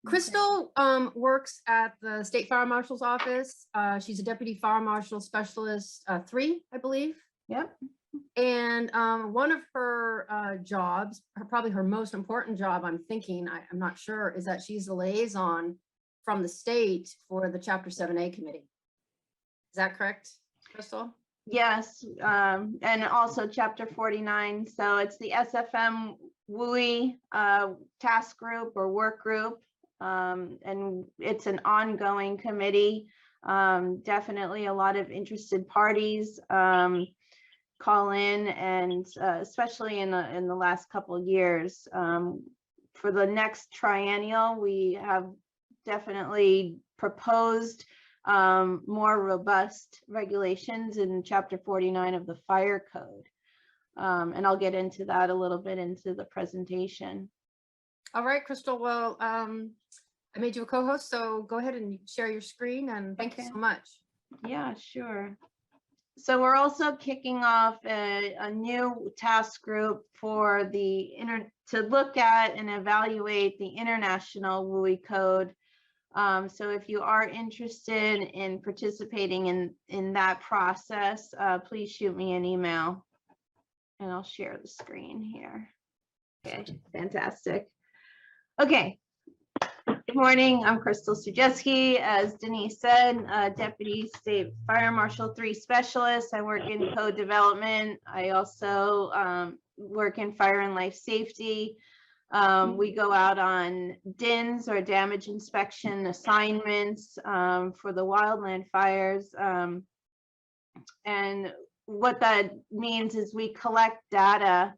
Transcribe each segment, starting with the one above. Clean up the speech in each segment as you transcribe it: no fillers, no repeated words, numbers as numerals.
Crystal works at the State Fire Marshal's office. She's a Deputy Fire Marshal Specialist 3, I believe. Yep. And one of her jobs, probably her most important job, I'm thinking, I'm not sure, is that she's the liaison from the state for the Chapter 7A committee. Is that correct, Crystal? Yes, and also Chapter 49. So it's the SFM WUI task group or work group, and it's an ongoing committee. Definitely a lot of interested parties call in, and especially in the last couple of years. For the next triennial, we have definitely proposed more robust regulations in Chapter 49 of the Fire Code. And I'll get into that a little bit into the presentation. All right, Crystal. Well, I made you a co-host, so go ahead and share your screen, and thank you so much. Yeah, sure. So we're also kicking off a new task group for to look at and evaluate the international WUI Code. So if you are interested in participating in that process, please shoot me an email and I'll share the screen here. Okay, fantastic. Okay, good morning. I'm Crystal Sujeski. As Denise said, Deputy State Fire Marshal 3 Specialist. I work in code development. I also work in fire and life safety. We go out on DINs or damage inspection assignments for the wildland fires. And what that means is we collect data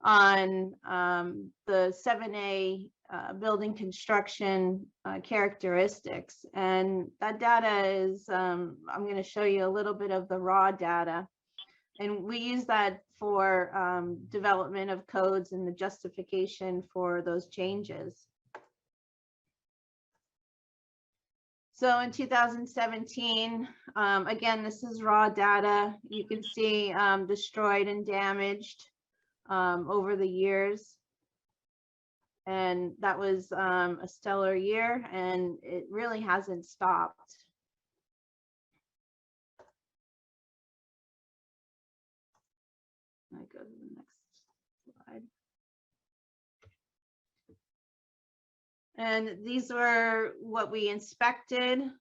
on the 7A building construction characteristics. And that data is, I'm going to show you a little bit of the raw data. And we use that for development of codes and the justification for those changes. So in 2017, again, this is raw data. You can see destroyed and damaged over the years. And that was a stellar year, and it really hasn't stopped. I go to the next slide. And these were what we inspected.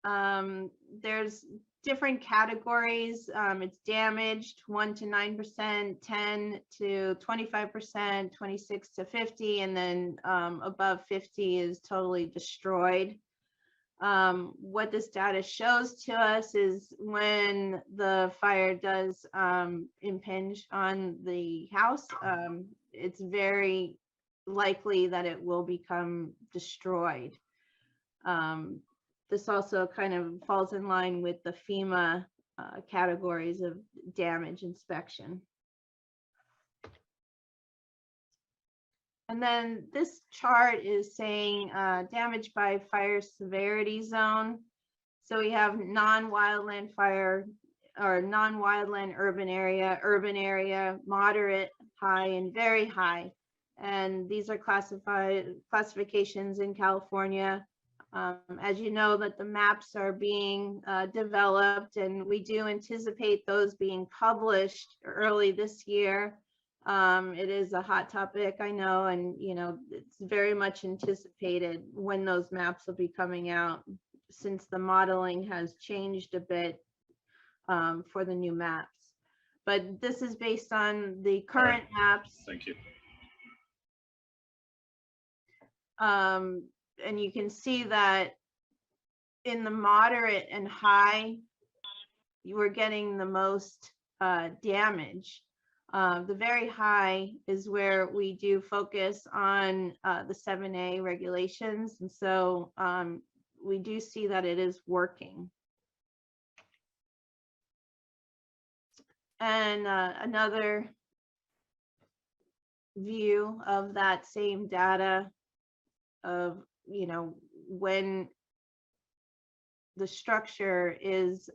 There's different categories. It's damaged 1 to 9%, 10 to 25%, 26 to 50, and then above 50 is totally destroyed. What this data shows to us is when the fire does impinge on the house, it's very likely that it will become destroyed. This also kind of falls in line with the FEMA categories of damage inspection. And then this chart is saying damage by fire severity zone. So we have non-wildland fire or non-wildland urban area, moderate, high, and very high. And these are classifications in California. As you know, that the maps are being developed, and we do anticipate those being published early this year. It is a hot topic, I know, and it's very much anticipated when those maps will be coming out, since the modeling has changed a bit for the new maps. But this is based on the current maps. Thank you. And you can see that in the moderate and high, you were getting the most damage. The very high is where we do focus on the 7A regulations. And so we do see that it is working. And another view of that same data of, when the structure is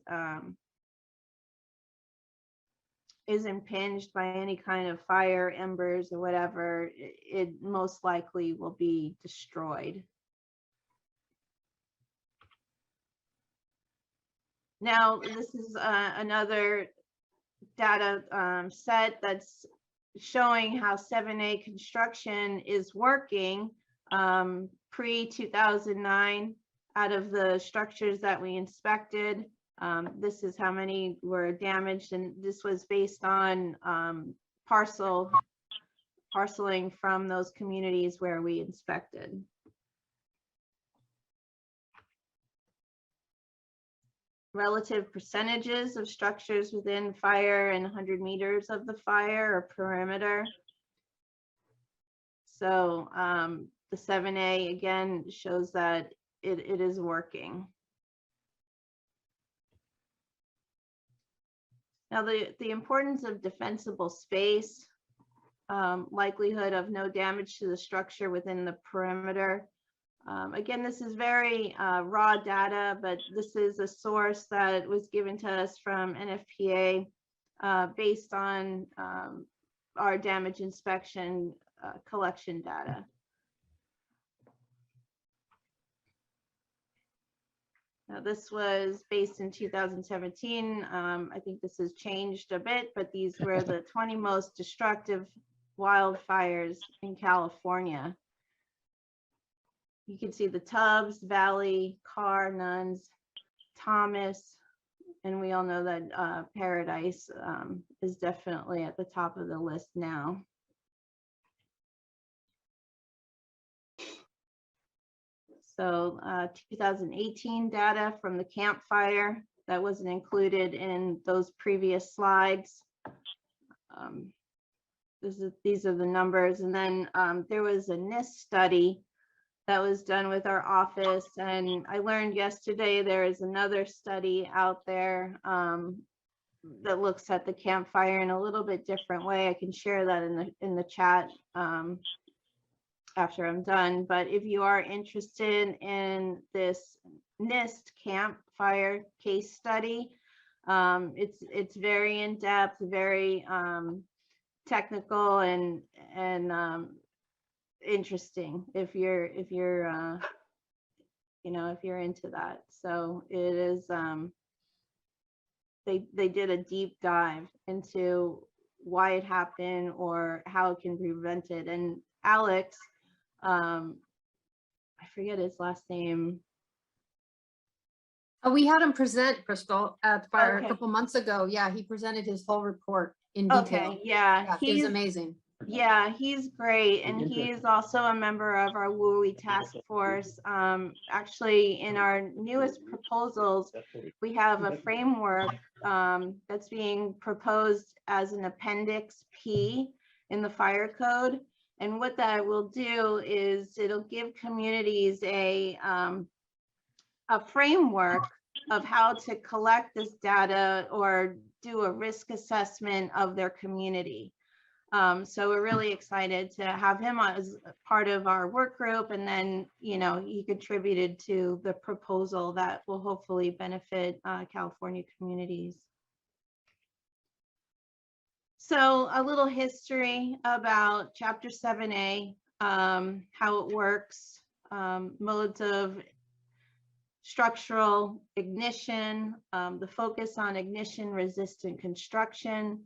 impinged by any kind of fire, embers, or whatever, it most likely will be destroyed. Now, this is another data set that's showing how 7A construction is working pre-2009. Out of the structures that we inspected, this is how many were damaged, and this was based on parceling from those communities where we inspected. Relative percentages of structures within fire and 100 meters of the fire or perimeter. So the 7A again shows that it is working. Now the importance of defensible space, likelihood of no damage to the structure within the perimeter. Again, this is very raw data, but this is a source that was given to us from NFPA based on our damage inspection collection data. Now, this was based in 2017. I think this has changed a bit, but these were the 20 most destructive wildfires in California. You can see the Tubbs, Valley, Carr, Nuns, Thomas, and we all know that Paradise is definitely at the top of the list now. So 2018 data from the Campfire that wasn't included in those previous slides. These are the numbers. And then there was a NIST study that was done with our office. And I learned yesterday there is another study out there that looks at the Campfire in a little bit different way. I can share that in the chat after I'm done. But if you are interested in this NIST Campfire case study, it's very in depth, very technical and interesting if you're you know, if you're into that. So it is they did a deep dive into why it happened or how it can be prevented. And Alex, I forget his last name. Oh, we had him present, Crystal, at fire Okay. a couple months ago. Yeah, he presented his whole report in detail. Okay, yeah, Yeah, he was amazing. Yeah, he's great, and he's also a member of our WUI task force. Actually, in our newest proposals, we have a framework that's being proposed as an Appendix P in the fire code. And what that will do is it'll give communities a framework of how to collect this data or do a risk assessment of their community. So we're really excited to have him as part of our work group, and then, you know, he contributed to the proposal that will hopefully benefit California communities. So a little history about Chapter 7A, how it works, modes of structural ignition, the focus on ignition resistant construction,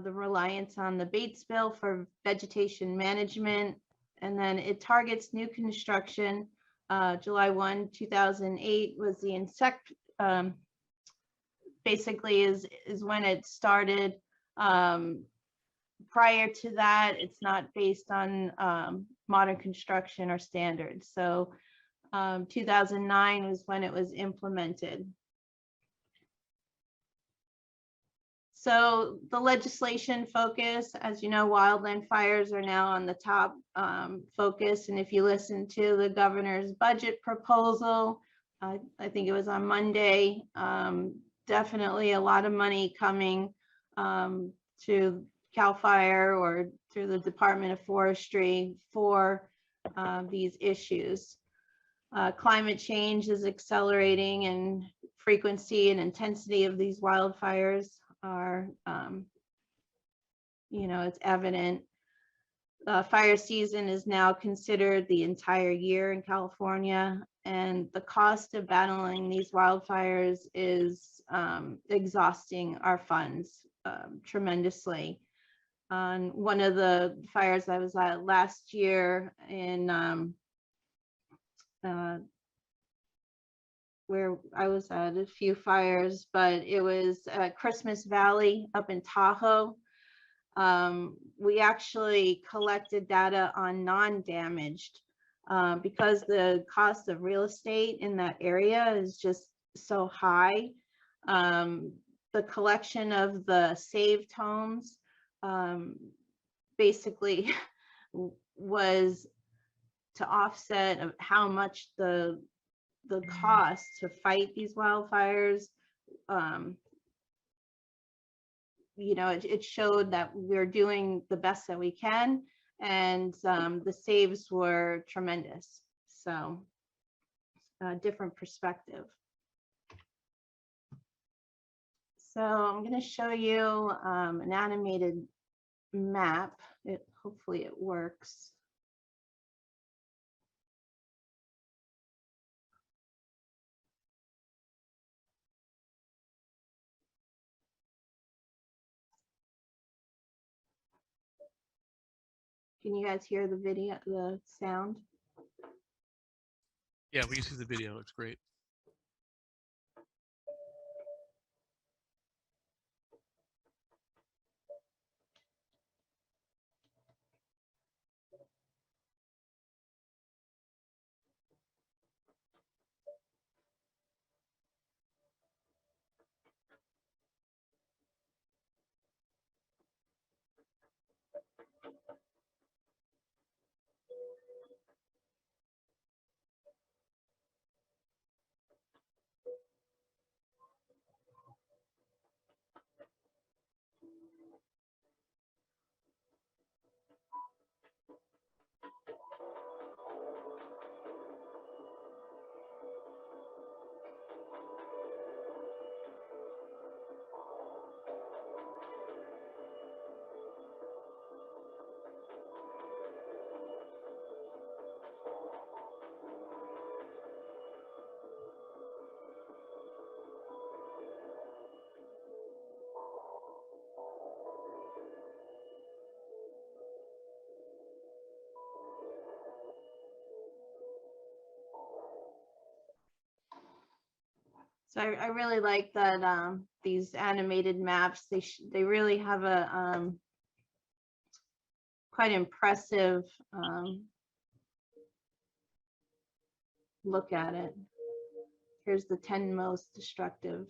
the reliance on the Bates Bill for vegetation management, and then it targets new construction. July 1, 2008 was the insect, basically is when it started. Prior to that, it's not based on modern construction or standards. So 2009 was when it was implemented. So the legislation focus, as you know, wildland fires are now on the top focus. And if you listen to the governor's budget proposal, I think it was on Monday, definitely a lot of money coming to CAL FIRE or through the Department of Forestry for these issues. Climate change is accelerating, and frequency and intensity of these wildfires are, you know, it's evident. fire season is now considered the entire year in California, and the cost of battling these wildfires is exhausting our funds tremendously. On one of the fires I was at last year in where I was at a few fires, but it was Christmas Valley up in Tahoe. We actually collected data on non-damaged because the cost of real estate in that area is just so high. The collection of the saved homes basically was to offset of how much the cost to fight these wildfires. You know, it showed that we're doing the best that we can, and the saves were tremendous. So a different perspective. So I'm going to show you an animated map. Hopefully it works. Can you guys hear the video, the sound? Yeah, we can see the video. It looks great. So I really like that these animated maps, they really have a quite impressive look at it. Here's the 10 most destructive.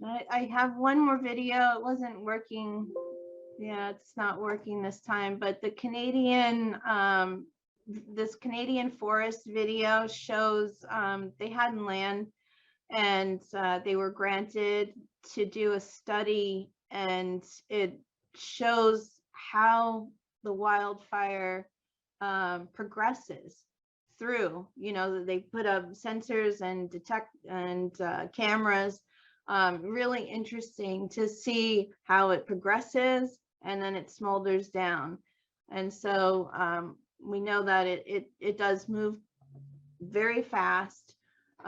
I have one more video. It wasn't working. Yeah, it's not working this time, but the Canadian, this Canadian forest video shows they had land and they were granted to do a study, and it shows how the wildfire progresses through, you know, they put up sensors and cameras. Really interesting to see how it progresses and then it smolders down. And so we know that it does move very fast.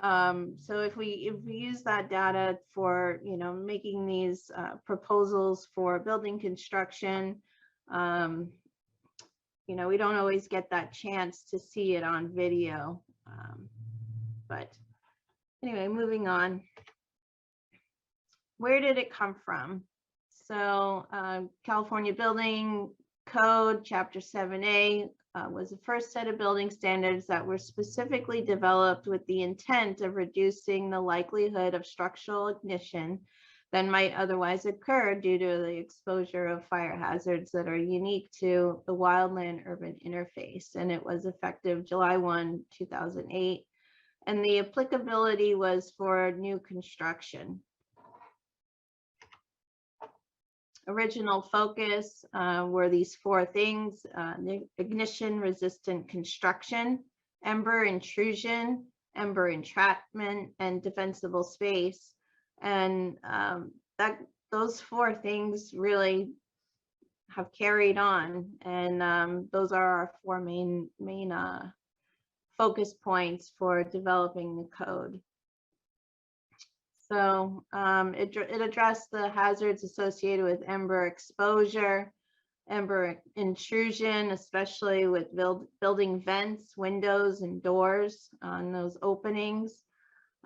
So if we use that data for, you know, making these proposals for building construction, you know, we don't always get that chance to see it on video. But anyway, moving on. Where did it come from? So California Building Code, Chapter 7A, was the first set of building standards that were specifically developed with the intent of reducing the likelihood of structural ignition that might otherwise occur due to the exposure of fire hazards that are unique to the wildland-urban interface. And it was effective July 1, 2008. And the applicability was for new construction. Original focus were these four things: ignition resistant construction, ember intrusion, ember entrapment, and defensible space. And those four things really have carried on, and those are our four main focus points for developing the code. So it addressed the hazards associated with ember exposure, ember intrusion, especially with building vents, windows, and doors on those openings.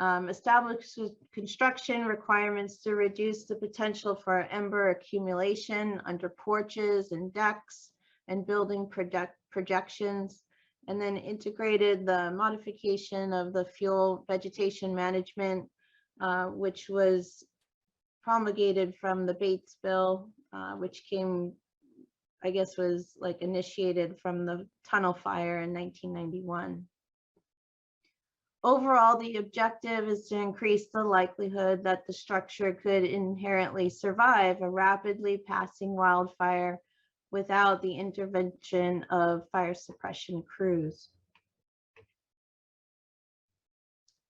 Established construction requirements to reduce the potential for ember accumulation under porches and decks and building projections, and then integrated the modification of the fuel vegetation management, which was promulgated from the Bates bill, which came, I guess, was like initiated from the tunnel fire in 1991. Overall, the objective is to increase the likelihood that the structure could inherently survive a rapidly passing wildfire without the intervention of fire suppression crews.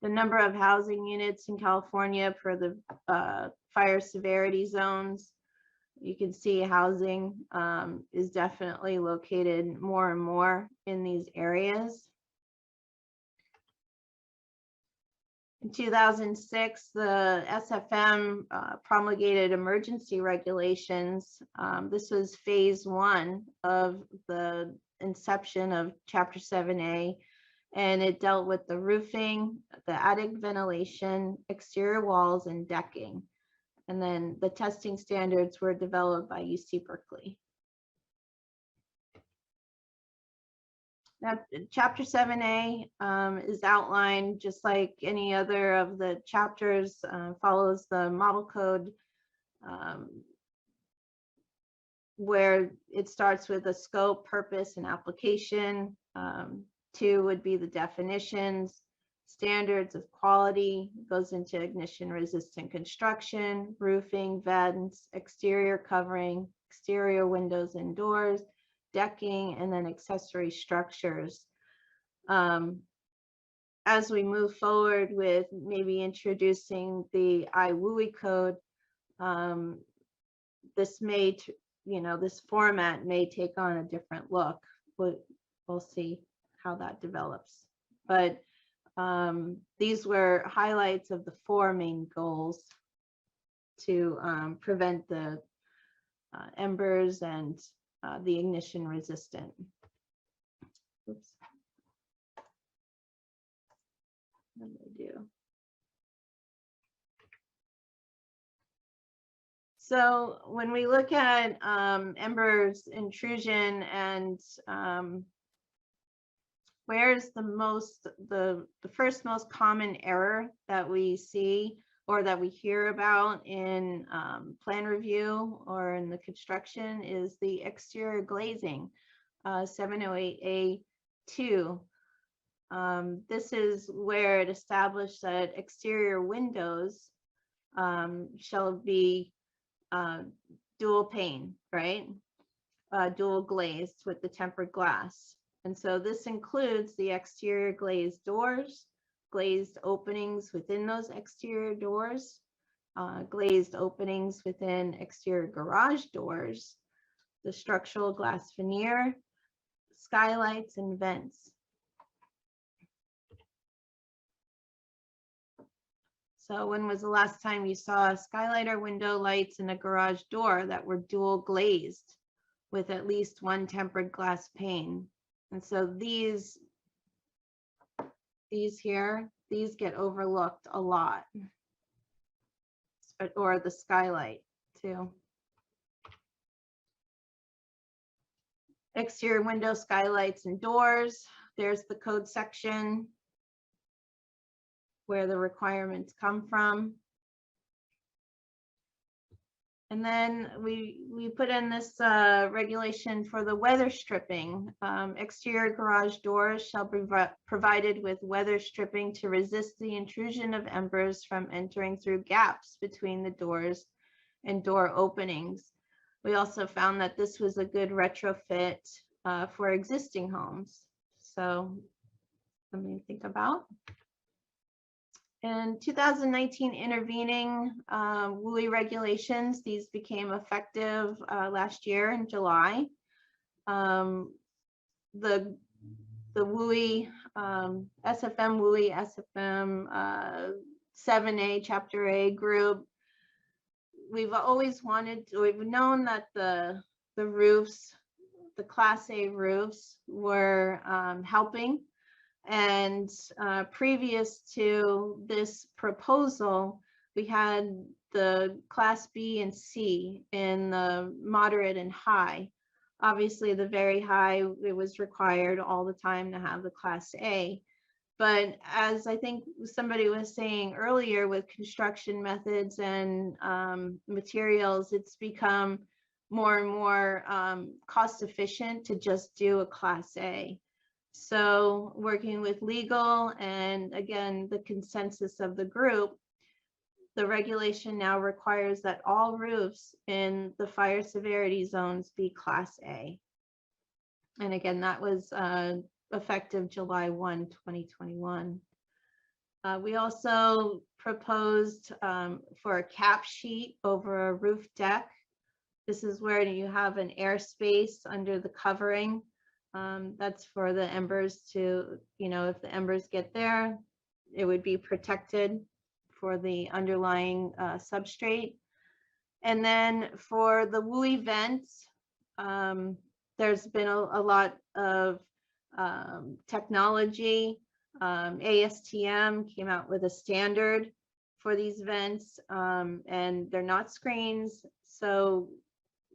The number of housing units in California per the fire severity zones, you can see housing is definitely located more and more in these areas. In 2006, the SFM promulgated emergency regulations. This was phase 1 of the inception of Chapter 7A, and it dealt with the roofing, the attic ventilation, exterior walls, and decking. And then the testing standards were developed by UC Berkeley. Now, Chapter 7A is outlined just like any other of the chapters, follows the model code, where it starts with a scope, purpose, and application. 2 would be the definitions, standards of quality, goes into ignition resistant construction, roofing, vents, exterior covering, exterior windows and doors, decking, and then accessory structures. As we move forward with maybe introducing the WUI Code, this may, this format may take on a different look. We'll see how that develops. But these were highlights of the 4 main goals to prevent the embers and the ignition resistant. Oops. What did I do? So when we look at embers intrusion and where's the first most common error that we see or that we hear about in plan review or in the construction is the exterior glazing, 708A2. This is where it established that exterior windows shall be dual pane, right? Dual glazed with the tempered glass. And so this includes the exterior glazed doors, glazed openings within those exterior doors, glazed openings within exterior garage doors, the structural glass veneer, skylights, and vents. So when was the last time you saw a skylight or window lights in a garage door that were dual glazed with at least one tempered glass pane? And so these here, these get overlooked a lot, or the skylight too. Exterior window, skylights, and doors. There's the code section where the requirements come from. And then we put in this regulation for the weather stripping. Exterior garage doors shall be provided with weather stripping to resist the intrusion of embers from entering through gaps between the doors and door openings. We also found that this was a good retrofit for existing homes. So something to think about. In 2019 intervening WUI regulations, these became effective last year in July. The WUI, SFM WUI, SFM 7A, Chapter A group, we've always wanted, we've known that the roofs, the Class A roofs were helping. And previous to this proposal, we had the Class B and C in the moderate and high. Obviously, the very high, it was required all the time to have the Class A. But as I think somebody was saying earlier, with construction methods and materials, it's become more and more cost efficient to just do a Class A. So working with legal and again, the consensus of the group, the regulation now requires that all roofs in the fire severity zones be Class A. And again, that was effective July 1, 2021. We also proposed for a cap sheet over a roof deck. This is where you have an airspace under the covering. That's for the embers to, if the embers get there, it would be protected for the underlying substrate. And then for the WUI vents, there's been a lot of technology. ASTM came out with a standard for these vents, and they're not screens, so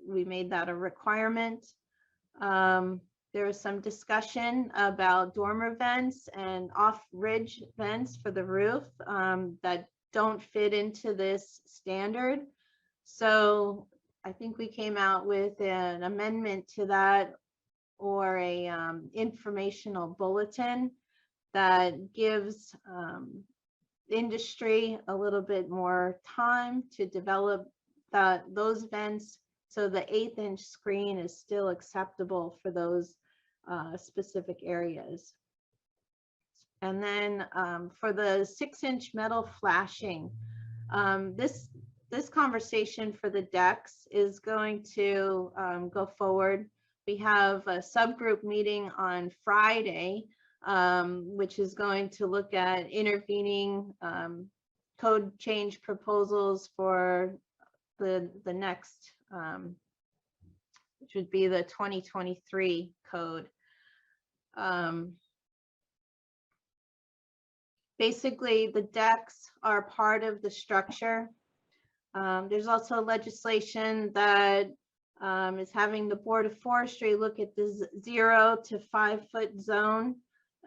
we made that a requirement. There was some discussion about dormer vents and off-ridge vents for the roof that don't fit into this standard. So I think we came out with an amendment to that, or a informational bulletin that gives industry a little bit more time to develop those vents, so the 1/8-inch screen is still acceptable for those specific areas. And then for the 6-inch metal flashing, this conversation for the decks is going to go forward. We have a subgroup meeting on Friday, which is going to look at intervening code change proposals for the next, which would be the 2023 code. Basically, the decks are part of the structure. There's also legislation that is having the Board of Forestry look at the 0 to 5 foot zone.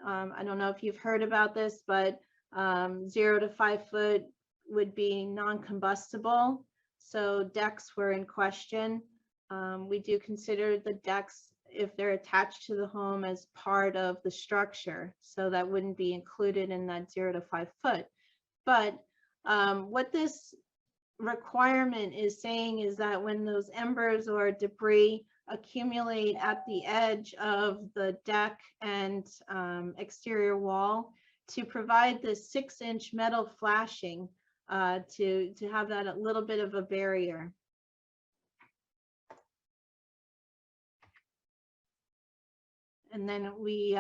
I don't know if you've heard about this, but 0 to 5 foot would be non-combustible. So decks were in question. We do consider the decks, if they're attached to the home, as part of the structure. So that wouldn't be included in that 0 to 5 foot. But what this requirement is saying is that when those embers or debris accumulate at the edge of the deck and exterior wall, to provide this 6-inch metal flashing to have that a little bit of a barrier. And then we,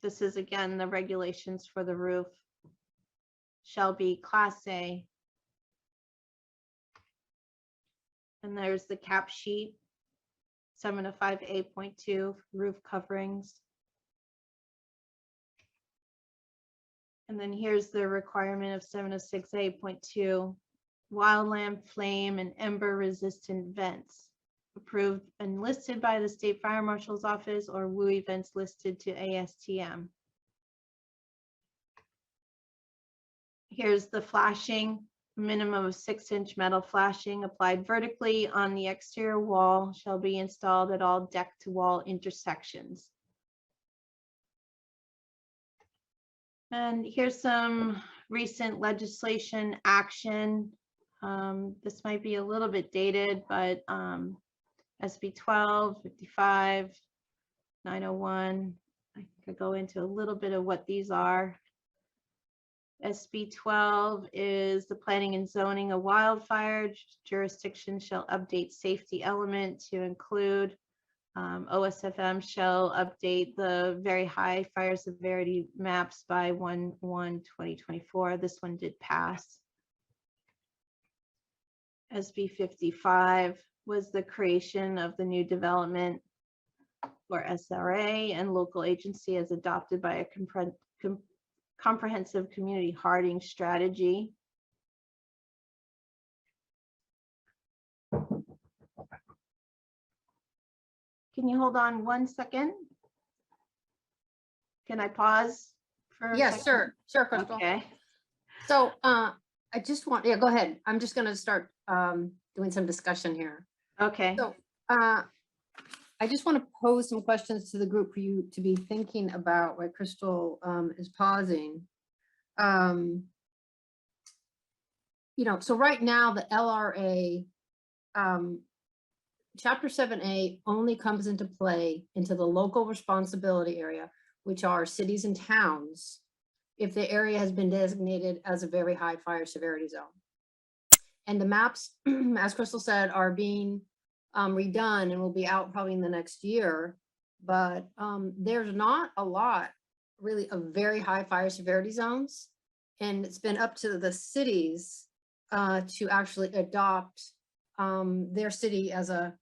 this is again the regulations for the roof, shall be Class A. And there's the cap sheet, 705A.2 roof coverings. And then here's the requirement of 706A.2, wildland flame and ember resistant vents, approved and listed by the State Fire Marshal's Office or WUI vents listed to ASTM. Here's the flashing, minimum of 6-inch metal flashing applied vertically on the exterior wall shall be installed at all deck to wall intersections. And here's some recent legislation action. This might be a little bit dated, but SB 12, 55, 901. I could go into a little bit of what these are. SB 12 is the planning and zoning of wildfire jurisdiction shall update safety element to include OSFM shall update the very high fire severity maps by 1/1/2024. This one did pass. SB 55 was the creation of the new development or SRA and local agency as adopted by a comprehensive community hardening strategy. Can you hold on 1 second? Can I pause for a Yes, second? sure, Crystal. Okay. So I just want, yeah, go ahead. I'm just going to start doing some discussion here. Okay. So I just want to pose some questions to the group for you to be thinking about while Crystal is pausing. You know, so right now the LRA Chapter 7A only comes into play into the local responsibility area, which are cities and towns, if the area has been designated as a very high fire severity zone. And the maps, as Crystal said, are being redone and will be out probably in the next year. But there's not a lot really of very high fire severity zones. And it's been up to the cities to actually adopt their city as a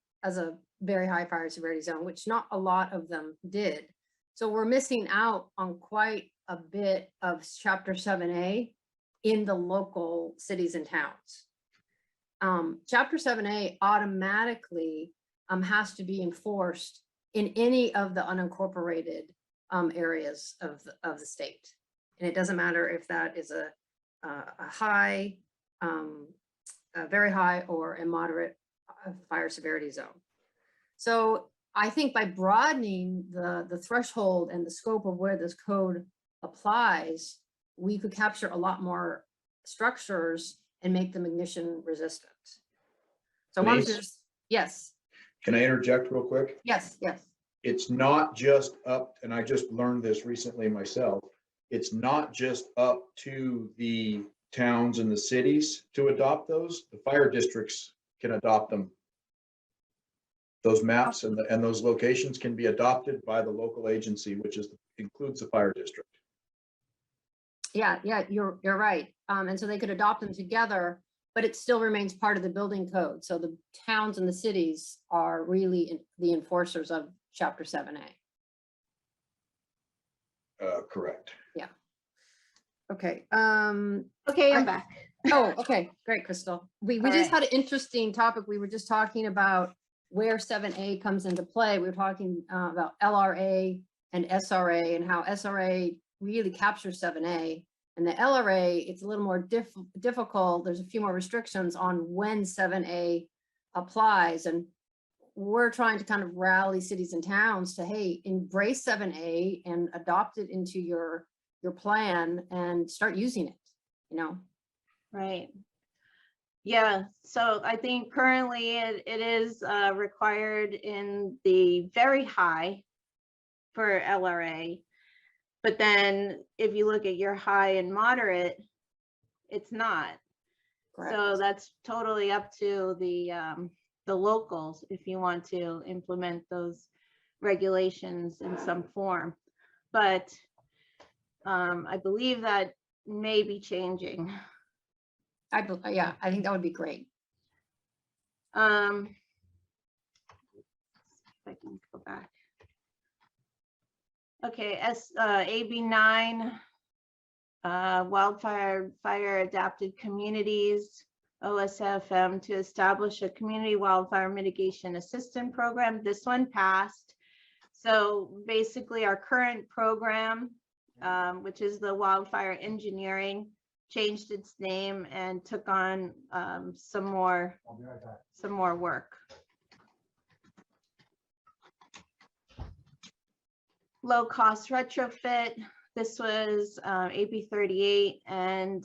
very high fire severity zone, which not a lot of them did. So we're missing out on quite a bit of Chapter 7A in the local cities and towns. Chapter 7A automatically has to be enforced in any of the unincorporated areas of the state. And it doesn't matter if that is a high, a very high or a moderate fire severity zone. So I think by broadening the threshold and the scope of where this code applies, we could capture a lot more structures and make them ignition resistant. So I wanted to just, yes. Can I interject real quick? Yes, yes. It's not just up, and I just learned this recently myself, it's not just up to the towns and the cities to adopt those. The fire districts can adopt them. Those maps and those locations can be adopted by the local agency, which includes the fire district. Yeah, you're right. And so they could adopt them together, but it still remains part of the building code. So the towns and the cities are really the enforcers of Chapter 7A. Correct. Yeah. Okay. Okay, I'm back. Oh, okay. Great, Crystal. We just had an interesting topic. We were just talking about where 7A comes into play. We were talking about LRA and SRA and how SRA really captures 7A And the LRA, it's a little more difficult. There's a few more restrictions on when 7A applies. And we're trying to kind of rally cities and towns to, hey, embrace 7A and adopt it into your plan and start using it, you know? Right. Yeah, so I think currently it is required in the very high for LRA. But then if you look at your high and moderate, it's not. Correct. So that's totally up to the locals if you want to implement those regulations in some form. But I believe that may be changing. Yeah, I think that would be great. If I can go back. Okay, AB 9, wildfire adapted communities, OSFM, to establish a community wildfire mitigation assistance program. This one passed. So basically our current program, which is the wildfire engineering, changed its name and took on some more work. Low cost retrofit. This was AB 38, and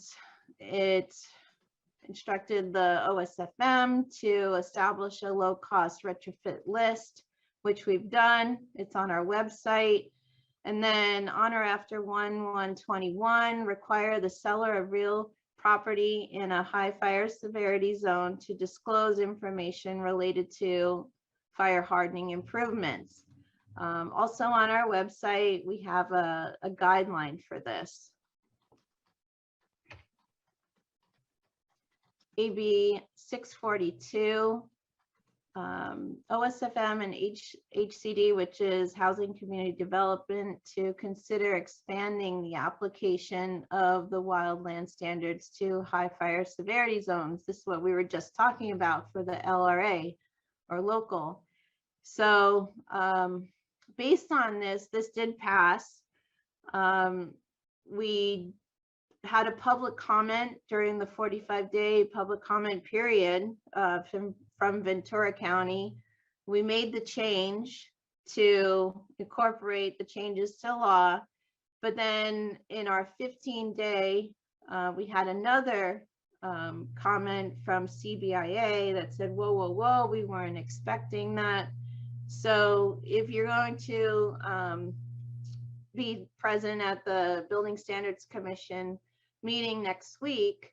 it instructed the OSFM to establish a low cost retrofit list, which we've done. It's on our website. And then on or after 1/1/21, require the seller of real property in a high fire severity zone to disclose information related to fire hardening improvements. Also on our website, we have a guideline for this. AB 642, OSFM and HCD, which is Housing Community Development, to consider expanding the application of the wildland standards to high fire severity zones. This is what we were just talking about for the LRA or local. So based on this did pass. We had a public comment during the 45-day public comment period from Ventura County. We made the change to incorporate the changes to law, but then in our 15-day, we had another comment from CBIA that said, whoa, whoa, whoa, we weren't expecting that. So if you're going to be present at the Building Standards Commission meeting next week,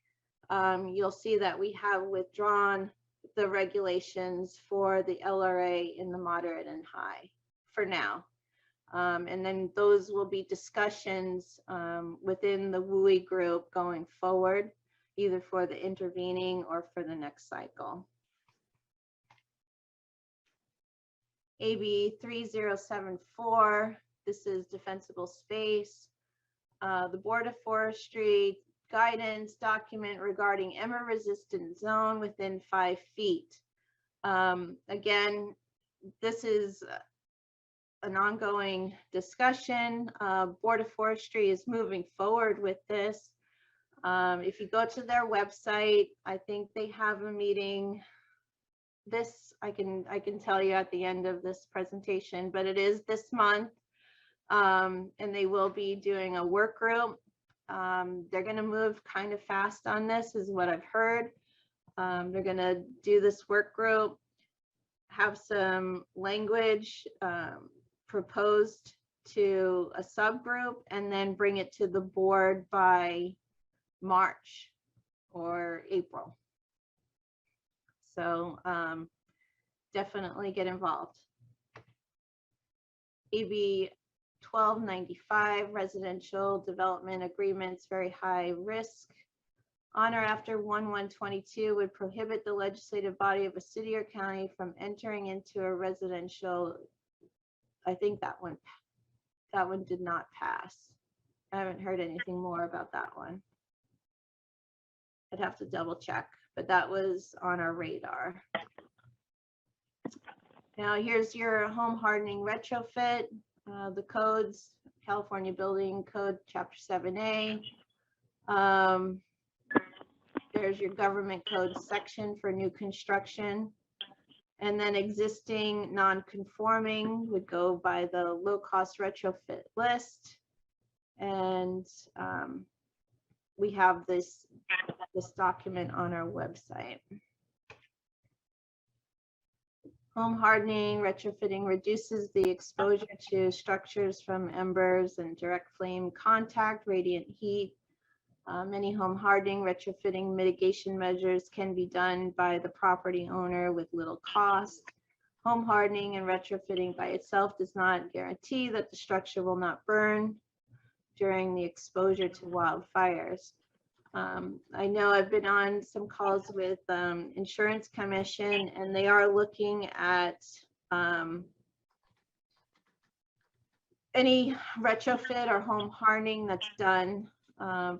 you'll see that we have withdrawn the regulations for the LRA in the moderate and high for now. And then those will be discussions within the WUI group going forward, either for the intervening or for the next cycle. AB 3074, this is defensible space. The Board of Forestry guidance document regarding Emma resistant zone within 5 feet. Again, this is an ongoing discussion. Board of Forestry is moving forward with this. If you go to their website, I think they have a meeting. This I can tell you at the end of this presentation, but it is this month, and they will be doing a work group. They're going to move kind of fast on this, is what I've heard. They're going to do this work group, have some language proposed to a subgroup, and then bring it to the board by March or April. So definitely get involved. AB 1295, residential development agreements, very high risk. On or after 1/1/22 would prohibit the legislative body of a city or county from entering into a residential. I think that one did not pass. I haven't heard anything more about that one. I'd have to double check, but that was on our radar. Now here's your home hardening retrofit. The codes, California Building Code, Chapter 7A. There's your government code section for new construction. And then existing non-conforming would go by the low-cost retrofit list. And we have this document on our website. Home hardening, retrofitting reduces the exposure to structures from embers and direct flame contact, radiant heat. Many home hardening, retrofitting mitigation measures can be done by the property owner with little cost. Home hardening and retrofitting by itself does not guarantee that the structure will not burn during the exposure to wildfires. I know I've been on some calls with insurance commission, and they are looking at any retrofit or home hardening that's done,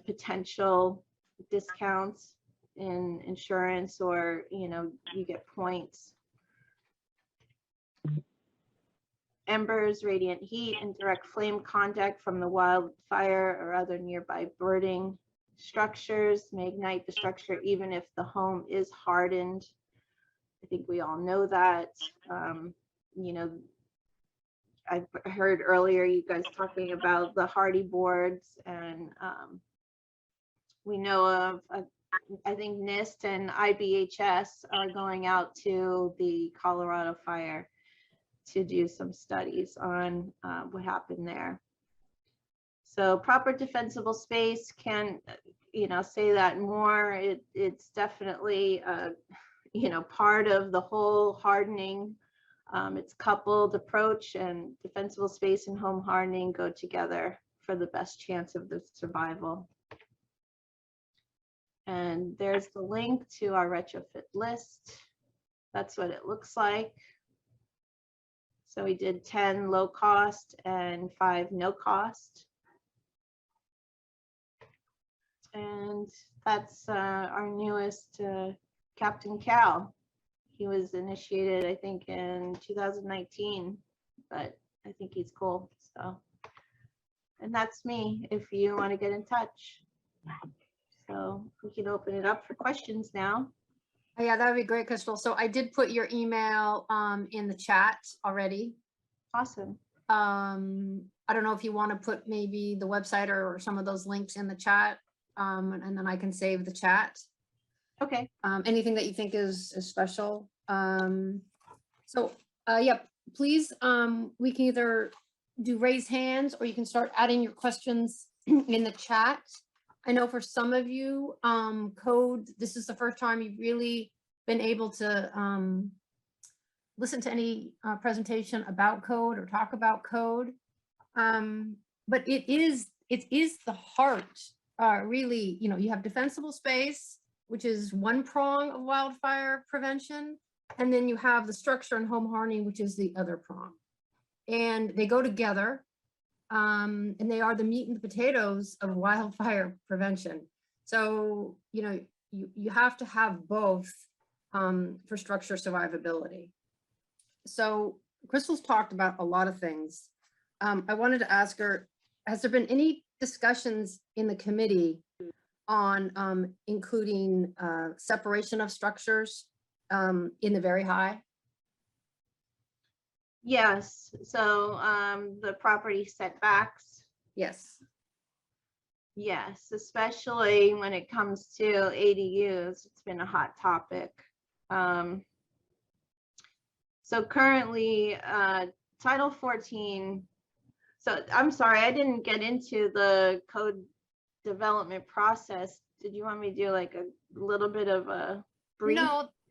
potential discounts in insurance, or you get points. Embers, radiant heat, and direct flame contact from the wildfire or other nearby burning structures may ignite the structure even if the home is hardened. I think we all know that. I heard earlier you guys talking about the hardy boards, and we know of, I think NIST and IBHS are going out to the Colorado fire to do some studies on what happened there. So proper defensible space can, say that more. It's definitely, part of the whole hardening. It's coupled approach, and defensible space and home hardening go together for the best chance of the survival. And there's the link to our retrofit list. That's what it looks like. So we did 10 low cost and 5 no cost. And that's our newest Captain Cal. He was initiated, I think, in 2019, but I think he's cool. So, and that's me if you want to get in touch. So we can open it up for questions now. Yeah, that would be great, Crystal. So I did put your email in the chat already. Awesome. I don't know if you want to put maybe the website or some of those links in the chat, and then I can save the chat. Okay. Anything that you think is special. Yeah, please, we can either do raise hands, or you can start adding your questions in the chat. I know for some of you, code, this is the first time you've really been able to listen to any presentation about code or talk about code. But it is the heart, really. You have defensible space, which is one prong of wildfire prevention, and then you have the structure and home hardening, which is the other prong, and they go together. And they are the meat and the potatoes of wildfire prevention. So, you have to have both for structure survivability. So Crystal's talked about a lot of things. I wanted to ask her, has there been any discussions in the committee on including separation of structures in the very high? Yes. So the property setbacks. Yes. Yes, especially when it comes to ADUs, it's been a hot topic. So currently, Title 14. So I'm sorry, I didn't get into the code development process. Did you want me to do like a little bit of a brief?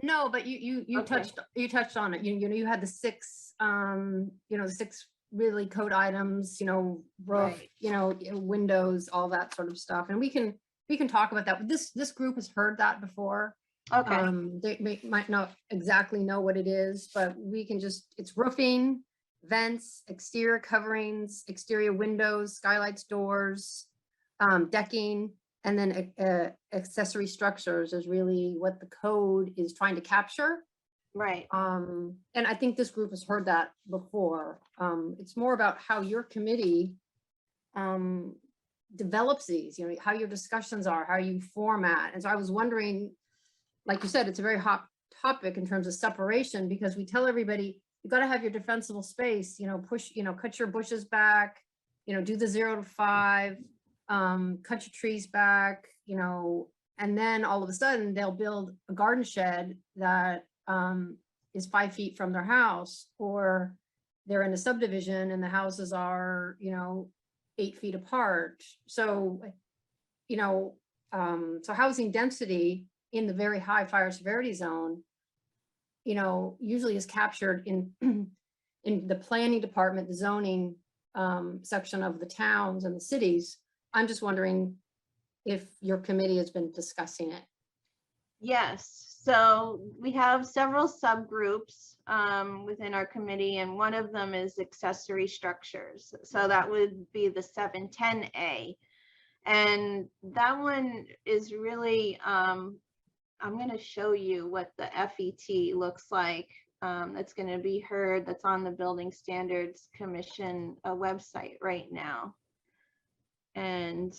No, but you Okay. touched on it. You had the 6 the 6 really code items, roof, Right. windows, all that sort of stuff. And we can talk about that. But this group has heard that before. Okay. They might not exactly know what it is, but we can it's roofing, vents, exterior coverings, exterior windows, skylights, doors, decking, and then accessory structures is really what the code is trying to capture. Right. And I think this group has heard that before. It's more about how your committee develops these, you know, how your discussions are, how you format. And so I was wondering, like you said, it's a very hot topic in terms of separation, because we tell everybody, you got to have your defensible space, you know, push, you know, cut your bushes back, you know, do the 0 to 5, cut your trees back, you know, and then all of a sudden they'll build a garden shed that is 5 feet from their house, or they're in a subdivision and the houses are, you know, 8 feet apart. So, you know, so housing density in the very high fire severity zone, you know, usually is captured in in the planning department, the zoning section of the towns and the cities. I'm just wondering if your committee has been discussing it. Yes, so we have several subgroups within our committee, and one of them is accessory structures. So that would be the 710A. And that one is really, I'm going to show you what the FET looks like. That's going to be heard, that's on the Building Standards Commission website right now. And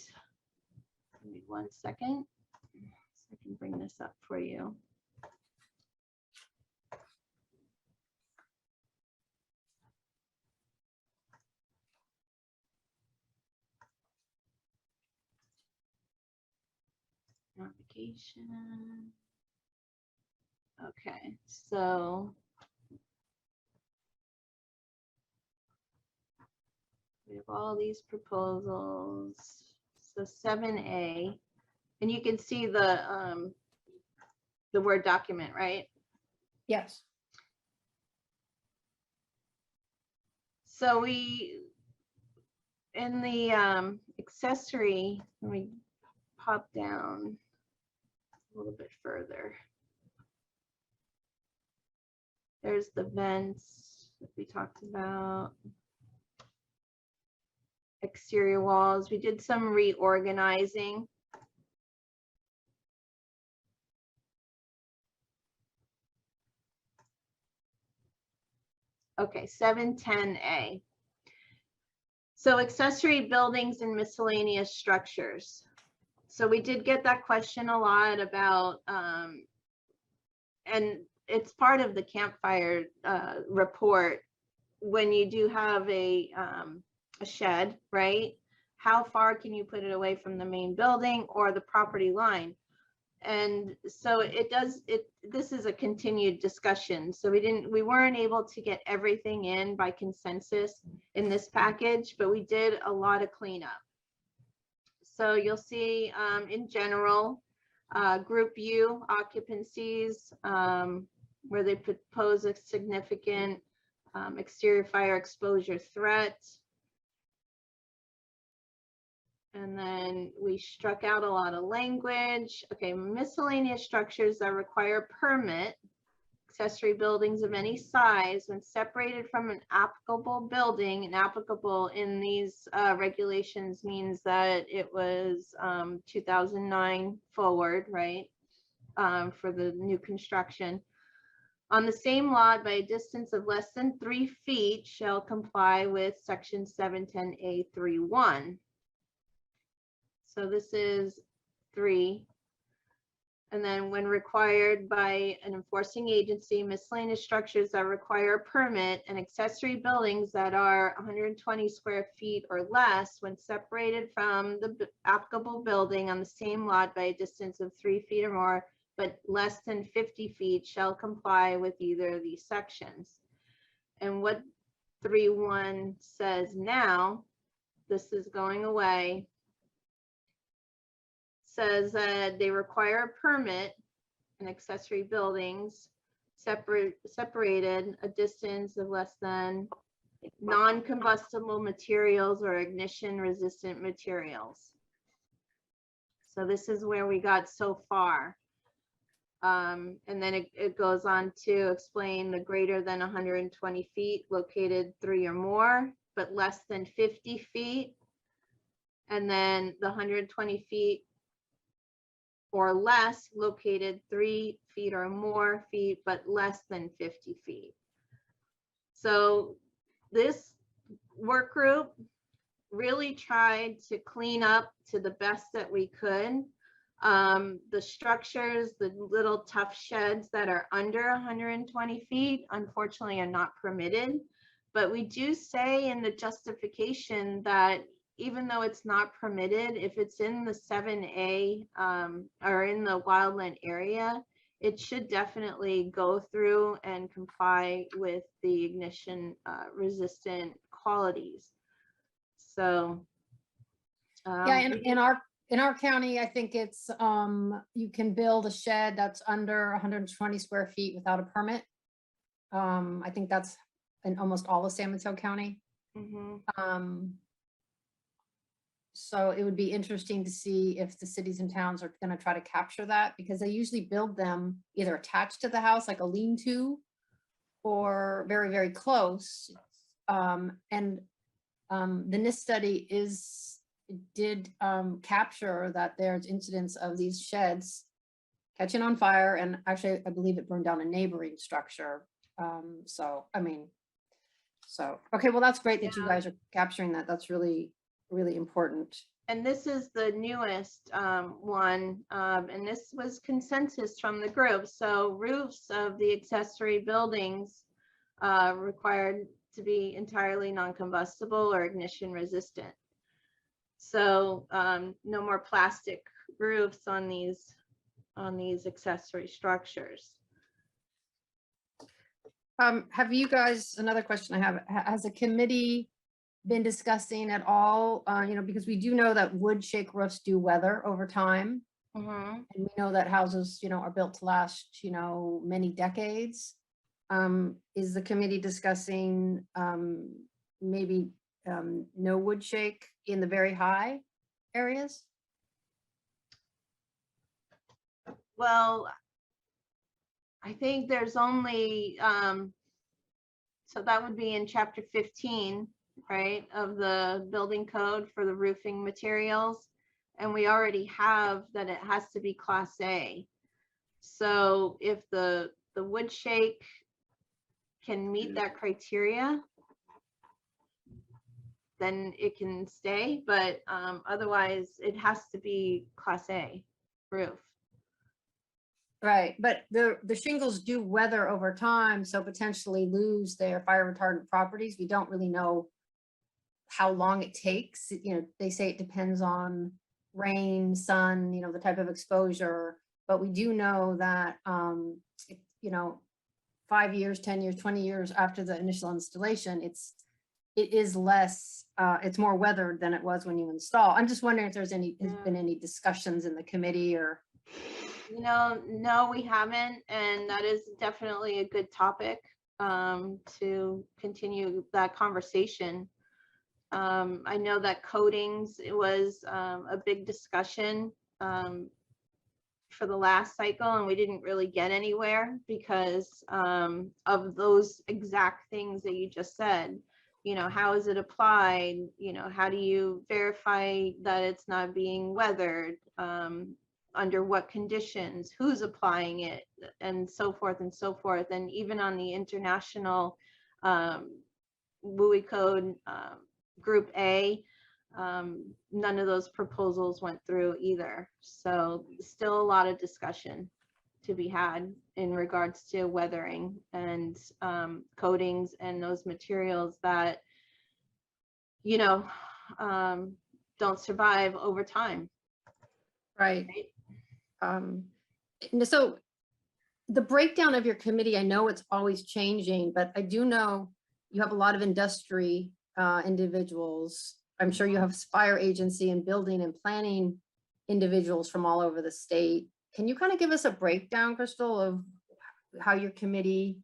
give me 1 second. I can bring this up for you. Application. Okay, so we have all these proposals. So 7A. And you can see the Word document, right? Yes. So we, in the accessory, let me pop down a little bit further. There's the vents that we talked about. Exterior walls. We did some reorganizing. Okay, 710A. So accessory buildings and miscellaneous structures. So we did get that question a lot about, and it's part of the Campfire report. When you do have a shed, right? How far can you put it away from the main building or the property line? And so this is a continued discussion. So we weren't able to get everything in by consensus in this package, but we did a lot of cleanup. So you'll see in general, group U occupancies, where they pose a significant exterior fire exposure threat. And then we struck out a lot of language. Okay, miscellaneous structures that require permit, accessory buildings of any size when separated from an applicable building, and applicable in these regulations means that it was 2009 forward, right? For the new construction. On the same lot by a distance of less than 3 feet shall comply with section 710A31. So this is 3. And then when required by an enforcing agency, miscellaneous structures that require a permit and accessory buildings that are 120 square feet or less when separated from the applicable building on the same lot by a distance of 3 feet or more, but less than 50 feet shall comply with either of these sections. And what 3.1 says now, this is going away, says that they require a permit in accessory buildings separated a distance of less than non-combustible materials or ignition resistant materials. So this is where we got so far. And then it goes on to explain the greater than 120 feet located 3 or more, but less than 50 feet. And then the 120 feet or less located 3 feet or more feet, but less than 50 feet. So this work group really tried to clean up to the best that we could. The structures, the little tough sheds that are under 120 feet, unfortunately are not permitted. But we do say in the justification that even though it's not permitted, if it's in the 7A or in the wildland area, it should definitely go through and comply with the ignition resistant qualities. So Yeah, in our county, I think it's, you can build a shed that's under 120 square feet without a permit. I think that's in almost all of San Mateo County. So it would be interesting to see if the cities and towns are gonna try to capture that, because they usually build them either attached to the house, like a lean-to, or very, very close. The NIST study did capture that there's incidents of these sheds catching on fire, and actually, I believe it burned down a neighboring structure. So, I mean, okay, well, that's great that you guys are capturing that. That's really, really important. And this is the newest one, and this was consensus from the group. So roofs of the accessory buildings required to be entirely non-combustible or ignition resistant. So no more plastic roofs on these accessory structures. Have you guys, another question I have, has the committee been discussing at all, because we do know that wood shake roofs do weather over time. And we know that houses, are built to last, many decades. Is the committee discussing maybe no wood shake in the very high areas? Well, I think there's only, so that would be in chapter 15, right, of the building code for the roofing materials. And we already have that it has to be class A. So if the wood shake can meet that criteria, then it can stay, but otherwise it has to be class A roof. Right, but the shingles do weather over time, so potentially lose their fire retardant properties. We don't really know how long it takes. They say it depends on rain, sun, the type of exposure, but we do know that, 5 years, 10 years, 20 years after the initial installation, it is less, it's more weathered than it was when you install. I'm just wondering if there's has been any discussions in the committee or. No, we haven't, and that is definitely a good topic to continue that conversation. I know that coatings, it was a big discussion for the last cycle, and we didn't really get anywhere because of those exact things that you just said. How is it applied? How do you verify that it's not being weathered? Under what conditions, who's applying it, and so forth and so forth. And even on the international WUI Code Group A, none of those proposals went through either. So still a lot of discussion to be had in regards to weathering and coatings and those materials that, don't survive over time. Right. So the breakdown of your committee, I know it's always changing, but I do know you have a lot of industry individuals. I'm sure you have fire agency and building and planning individuals from all over the state. Can you kind of give us a breakdown, Crystal, of how your committee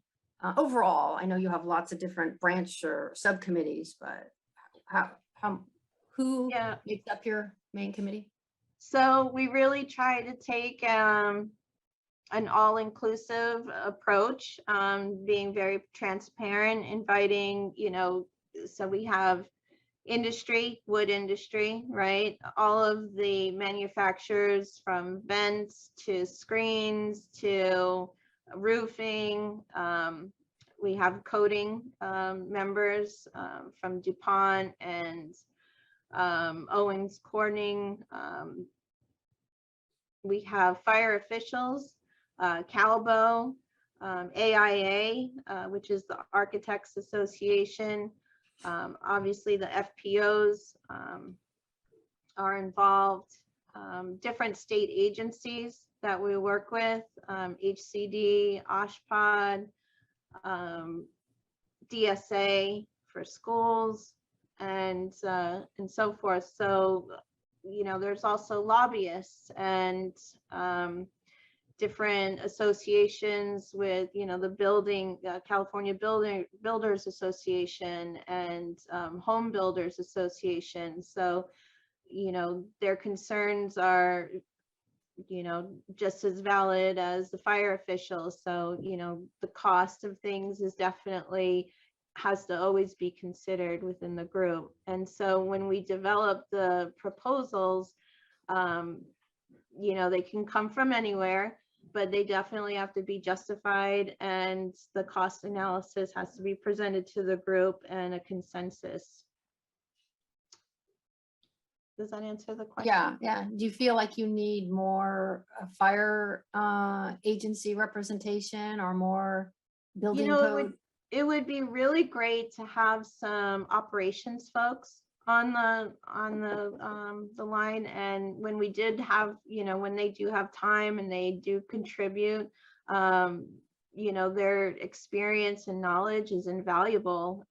overall? I know you have lots of different branch or subcommittees, but who makes up your main committee? So we really try to take an all-inclusive approach, being very transparent, inviting, so we have industry, wood industry, right? All of the manufacturers from vents to screens to roofing. We have coating members from DuPont and Owens Corning. We have fire officials, Calbo, AIA, which is the Architects Association. Obviously, the FPOs are involved. Different state agencies that we work with, HCD, OSHPD, DSA for schools, and so forth. So, you know, there's also lobbyists and different associations with, you know, the California Builders Association and Home Builders Association. So, you know, their concerns are, you know, just as valid as the fire officials. So, you know, the cost of things is definitely has to always be considered within the group. And so when we develop the proposals, you know, they can come from anywhere, but they definitely have to be justified, and the cost analysis has to be presented to the group and a consensus. Does that answer the question? Yeah. Do you feel like you need more fire agency representation or more building You know, code? it would be really great to have some operations folks on the line. And when we did have, you know, when they do have time and they do contribute, you know, their experience and knowledge is invaluable.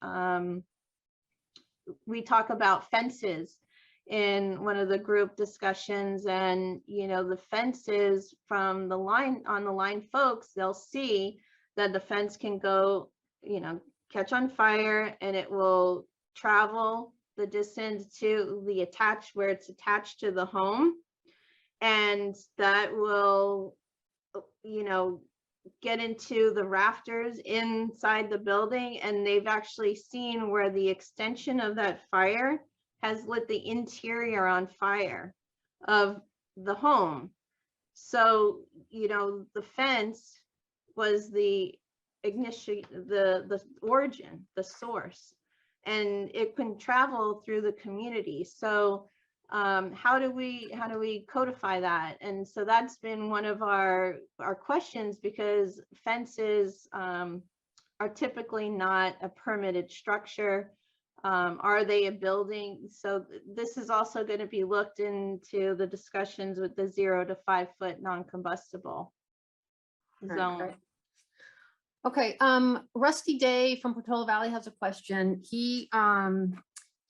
We talk about fences in one of the group discussions, and, you know, the fences from the line, on the line folks, they'll see that the fence can go, you know, catch on fire, and it will travel the distance to the attached, where it's attached to the home, and that will, you know, get into the rafters inside the building. And they've actually seen where the extension of that fire has lit the interior on fire of the home. So, you know, the fence was the ignition, the origin, the source, and it can travel through the community. So how do we codify that? And so that's been one of our questions, because fences are typically not a permitted structure. Are they a building? So this is also going to be looked into the discussions with the 0 to 5 foot non-combustible zone. Right. Okay, Rusty Day from Portola Valley has a question. He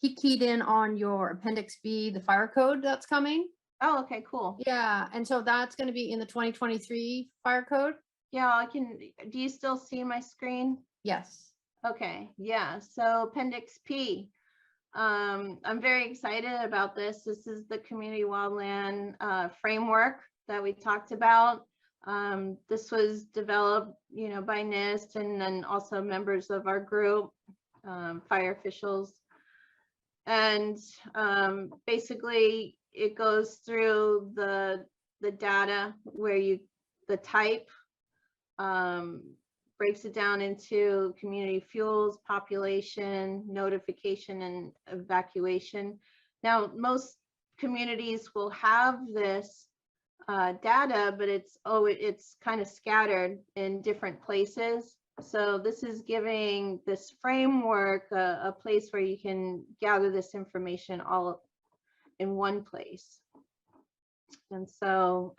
keyed in on your Appendix B, the fire code that's coming. Oh, okay, cool. Yeah, and so that's going to be in the 2023 fire code? Yeah, I can. Do you still see my screen? Yes. Okay, yeah. So Appendix P. I'm very excited about this. This is the community wildland framework that we talked about. This was developed, you know, by NIST, and then also members of our group, fire officials. And basically it goes through the data where the type, breaks it down into community fuels, population, notification, and evacuation. Now, most communities will have this data, but it's kind of scattered in different places. So this is giving this framework a place where you can gather this information all in one place. And so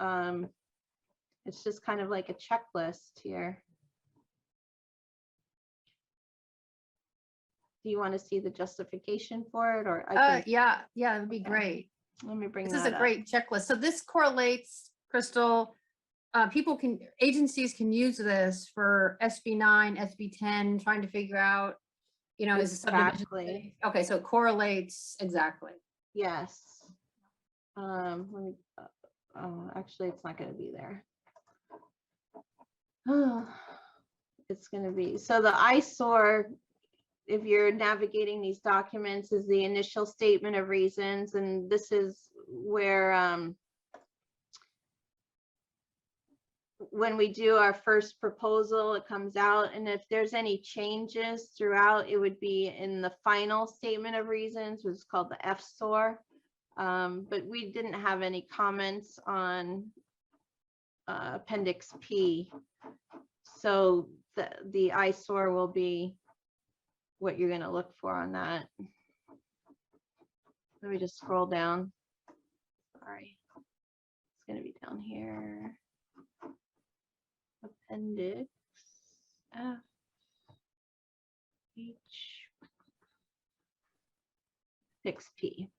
it's just kind of like a checklist here. Do you want to see the justification for it, or I can, Yeah, that would be great. let me bring This that is a up. great checklist. So this correlates, Crystal. Agencies can use this for SB9, SB10, trying to figure out, you know, is a subdivision Exactly. safe? Okay, so it correlates exactly. Yes. Let me, actually, it's not going to be there. It's going to be, so the eyesore, if you're navigating these documents, is the initial statement of reasons. And this is where when we do our first proposal, it comes out, and if there's any changes throughout, it would be in the final statement of reasons, which is called the FSOR. But we didn't have any comments on Appendix P. So the ISOR will be what you're going to look for on that. Let me just scroll down. Sorry. It's going to be down here. Appendix F H 6P.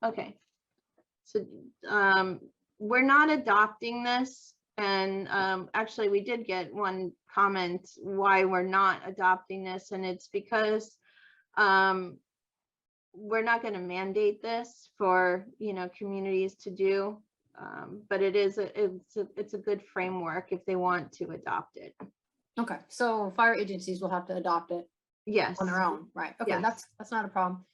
Okay. So we're not adopting this, and actually we did get one comment why we're not adopting this, and it's because we're not going to mandate this for, you know, communities to do, but it's a good framework if they want to adopt it. Okay, so fire agencies will have to adopt it Yes. on their own, right? Okay, Yes. that's not a problem.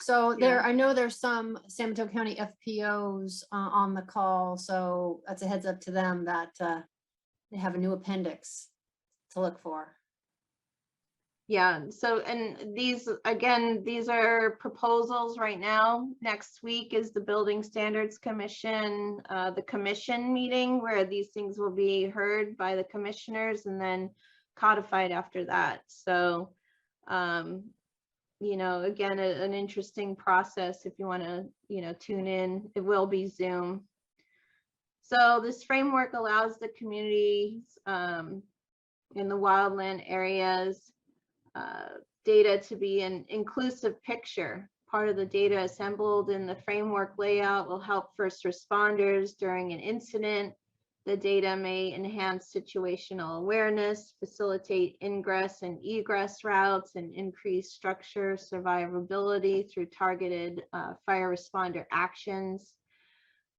So Yeah. there, I know there's some San Mateo County FPOs on the call, so that's a heads up to them that they have a new appendix to look for. Yeah, so, and these, again, these are proposals right now. Next week is the Building Standards Commission, the commission meeting where these things will be heard by the commissioners and then codified after that. So, you know, again, an interesting process if you want to, you know, tune in. It will be Zoom. So this framework allows the communities in the wildland areas data to be an inclusive picture. Part of the data assembled in the framework layout will help first responders during an incident. The data may enhance situational awareness, facilitate ingress and egress routes, and increase structure survivability through targeted fire responder actions.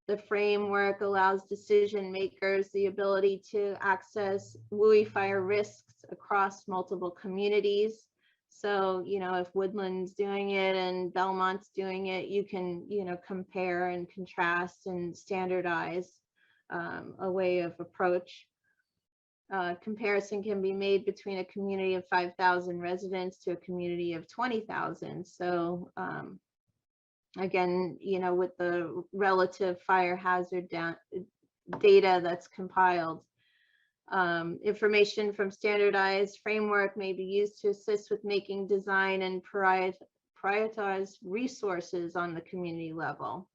The framework allows decision makers the ability to access WUI fire risks across multiple communities. So, you know, if Woodland's doing it and Belmont's doing it, you can, you know, compare and contrast and standardize a way of approach. Comparison can be made between a community of 5,000 residents to a community of 20,000. So again, you know, with the relative fire hazard data that's compiled, information from standardized framework may be used to assist with making design and prioritize resources on the community level.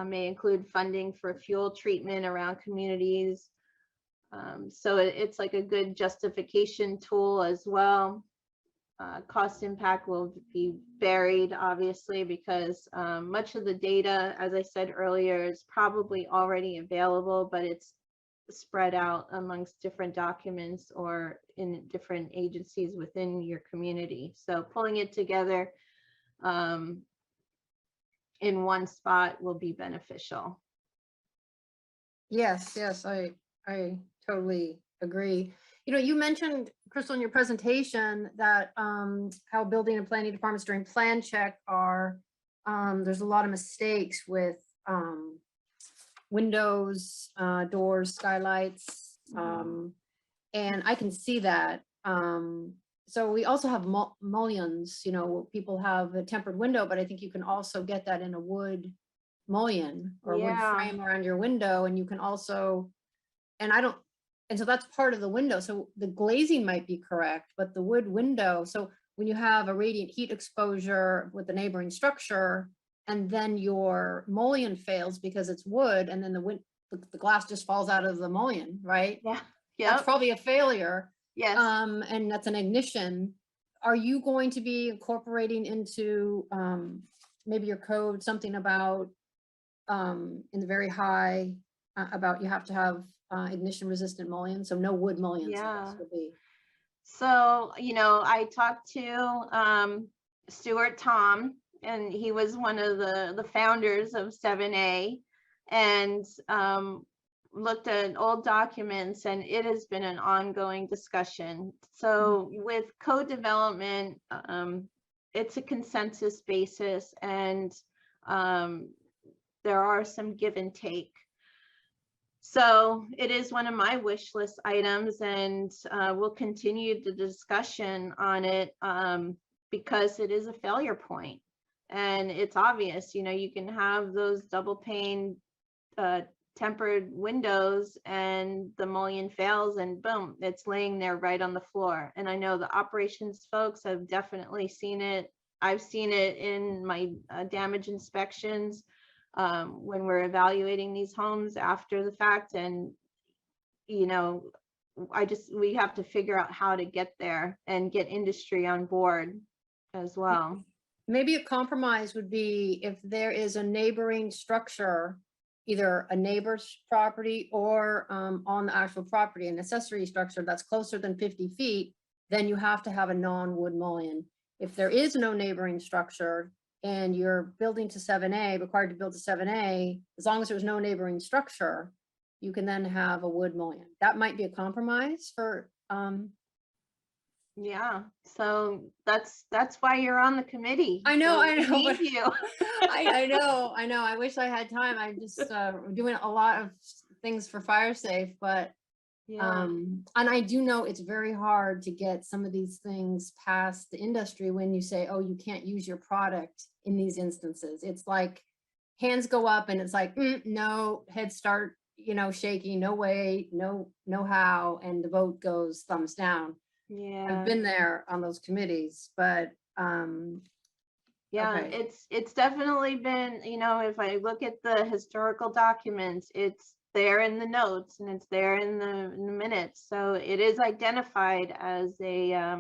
May include funding for fuel treatment around communities. So it's like a good justification tool as well. Cost impact will be varied, obviously, because much of the data, as I said earlier, is probably already available, but it's spread out amongst different documents or in different agencies within your community. So pulling it together in one spot will be beneficial. Yes, I totally agree. You know, you mentioned, Crystal, in your presentation that how building and planning departments during plan check are, there's a lot of mistakes with windows, doors, skylights, and I can see that. So we also have mullions, you know, people have a tempered window, but I think you can also get that in a wood mullion or wood frame around your window, and you can also, and so that's part of the window. So the glazing might be correct, but the wood window, so when you have a radiant heat exposure with the neighboring structure, and then your mullion fails because it's wood, and then the glass just falls out of the mullion, right? Yeah. That's probably a failure. Yes. And that's an ignition. Are you going to be incorporating into maybe your code something about in the very high about you have to have ignition resistant mullions, so no wood mullions? Yeah. Would be. So, you know, I talked to Stuart Tom, and he was one of the founders of 7A, and looked at old documents, and it has been an ongoing discussion. So with code development, it's a consensus basis, and there are some give and take. So it is one of my wish list items, and we'll continue the discussion on it because it is a failure point. And it's obvious, you know, you can have those double pane tempered windows and the mullion fails and boom, it's laying there right on the floor. And I know the operations folks have definitely seen it. I've seen it in my damage inspections when we're evaluating these homes after the fact. And, you know, we have to figure out how to get there and get industry on board as well. Maybe a compromise would be if there is a neighboring structure, either a neighbor's property or on the actual property, an accessory structure that's closer than 50 feet, then you have to have a non-wood mullion. If there is no neighboring structure and you're building to 7A, required to build to 7A, as long as there's no neighboring structure, you can then have a wood mullion. That might be a compromise for, yeah, so that's why you're on the committee. I know, So I we know, need but- you. I know. I wish I had time. I'm just doing a lot of things for fire safe, but Yeah, and I do know it's very hard to get some of these things past the industry when you say, oh, you can't use your product in these instances. It's like hands go up and it's like, no, heads start, you know, shaking, no way, no how, and the vote goes thumbs down. yeah. I've been there on those committees, but Yeah, okay. it's definitely been, you know, if I look at the historical documents, it's there in the notes and it's there in the minutes. So it is identified as a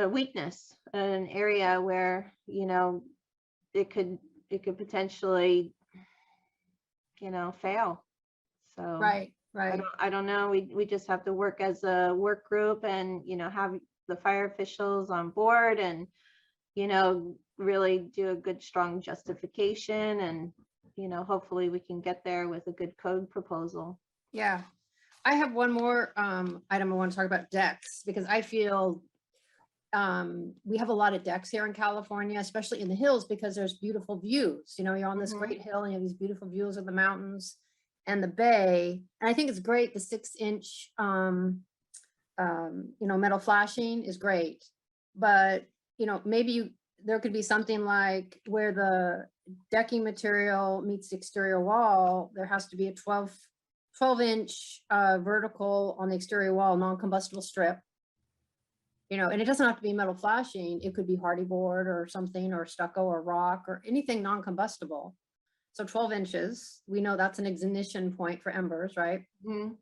weakness, an area where, you know, it could potentially, you know, fail. So Right, I right. don't know. We just have to work as a work group and, you know, have the fire officials on board and, you know, really do a good, strong justification. And, you know, hopefully we can get there with a good code proposal. Yeah. I have one more item I want to talk about, decks, because I feel we have a lot of decks here in California, especially in the hills, because there's beautiful views. You know, you're on this Mhm. great hill and you have these beautiful views of the mountains and the bay. And I think it's great. The 6-inch, you know, metal flashing is great. But, you know, maybe there could be something like where the decking material meets the exterior wall, there has to be a 12-inch vertical on the exterior wall, non-combustible strip. You know, and it doesn't have to be metal flashing. It could be hardy board or something, or stucco or rock or anything non-combustible. So 12 inches, we know that's an ignition point for embers, right? Mhm.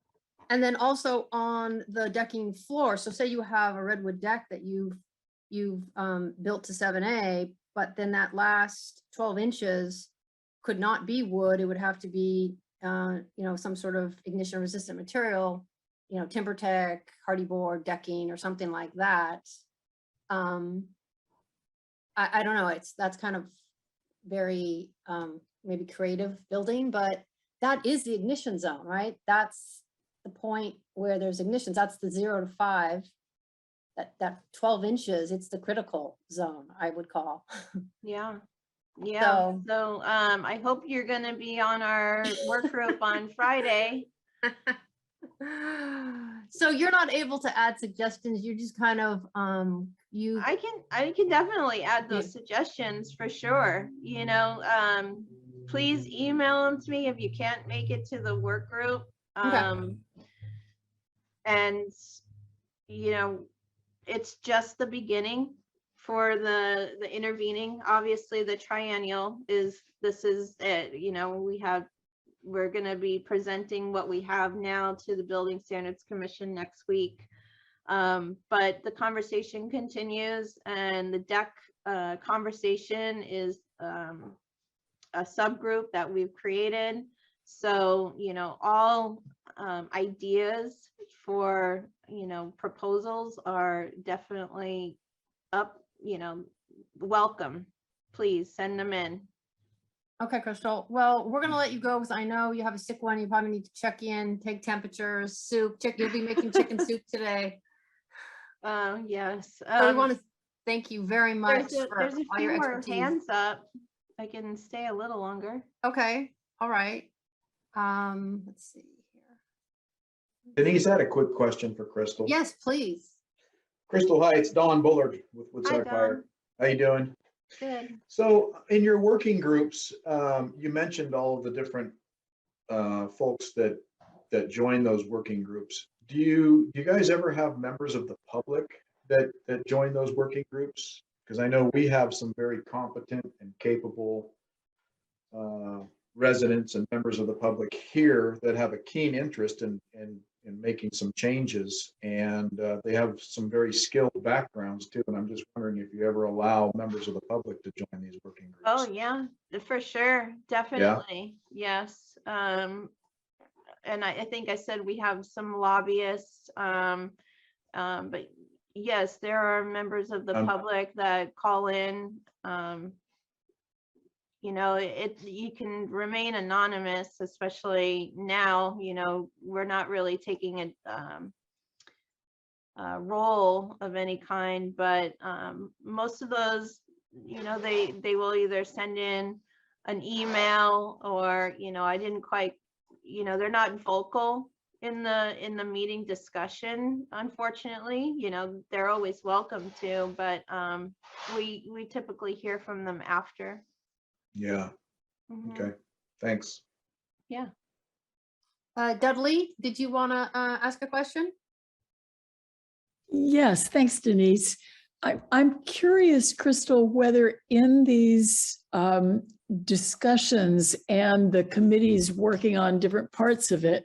And then also on the decking floor. So say you have a redwood deck that you've built to 7A, but then that last 12 inches could not be wood. It would have to be, you know, some sort of ignition resistant material, you know, timber tech, hardy board, decking, or something like that. I don't know. That's kind of very maybe creative building, but that is the ignition zone, right? That's the point where there's ignitions. That's the 0 to 5. That 12 inches, it's the critical zone, I would call. Yeah. Yeah. So So I hope you're going to be on our work group on Friday. so you're not able to add suggestions. You're just kind of I can definitely add those suggestions for sure. You know, please email them to me if you can't make it to the work group. Okay. And you know, it's just the beginning for the intervening. Obviously, the triennial is it. You know, we're going to be presenting what we have now to the Building Standards Commission next week. But the conversation continues, and the deck conversation is a subgroup that we've created. So, you know, all ideas for, you know, proposals are definitely up, you know, welcome. Please send them in. Okay, Crystal. Well, we're gonna let you go because I know you have a sick one. You probably need to check in, take temperatures, soup. You'll be making chicken soup today. Yes. So we want to thank you very much There's for a all few your more expertise. hands up. I can stay a little longer. Okay, All right. Let's see here. Denise had a quick question for Crystal. Yes, please. Crystal, hi, it's Don Bullard with Hi, Woodside Fire. Don. How you doing? Good. So in your working groups, you mentioned all of the different folks that join those working groups. Do you guys ever have members of the public that join those working groups? Because I know we have some very competent and capable residents and members of the public here that have a keen interest in making some changes, and they have some very skilled backgrounds too. And I'm just wondering if you ever allow members of the public to join these working groups. Oh, yeah, for sure. Definitely. Yes. And I think I said we have some lobbyists, but yes, there are members of the public that call in. You know, you can remain anonymous, especially now. You know, we're not really taking a role of any kind, but most of those, you know, they will either send in an email or, you know, I didn't quite, you know, they're not vocal in the meeting discussion, unfortunately. You know, they're always welcome to, but we typically hear from them after. Yeah. Okay. Thanks. Yeah. Dudley, did you want to ask a question? Yes, thanks, Denise. I'm curious, Crystal, whether in these discussions and the committees working on different parts of it,